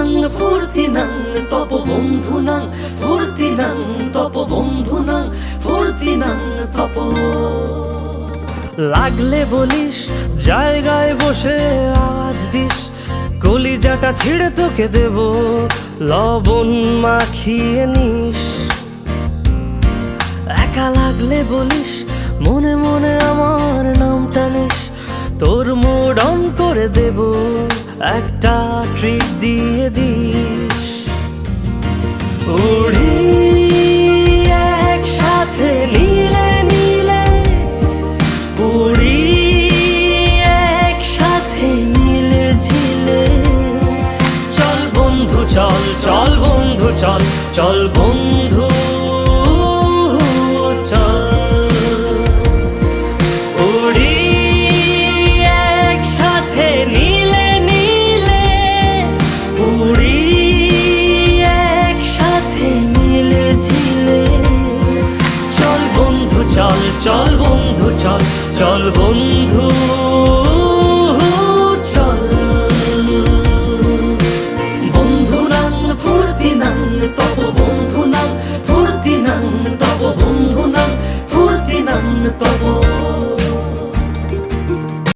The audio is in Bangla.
নাং ফুর্তি নাং তপ বন্ধু নাং ফুর্তি নাং তপ বন্ধু নাং ফুর্তি নাং তপ। লাগলে বলিস জায়গায় বসে আওয়াজ দিস, কলিজাটা ছিঁড়ে তোকে দেব লবণ মাখিয়ে নিস। একা লাগলে বলিস মনে মনে আমার নামটা নিস, তোর মুড অন করে দেব একটা ট্রিট দিয়ে দিস। উড়ি একসাথে নীলে নীলে, উড়ি একসাথে মিলে ঝিলে। চল বন্ধু চল, চল বন্ধু চল, চল বন্ধু চল। উড়ি একসাথে নীলে নীলে, উড়ি একসাথে মিলে ঝিলে। চল বন্ধু চল, চল বন্ধু চল, চল বন্ধু।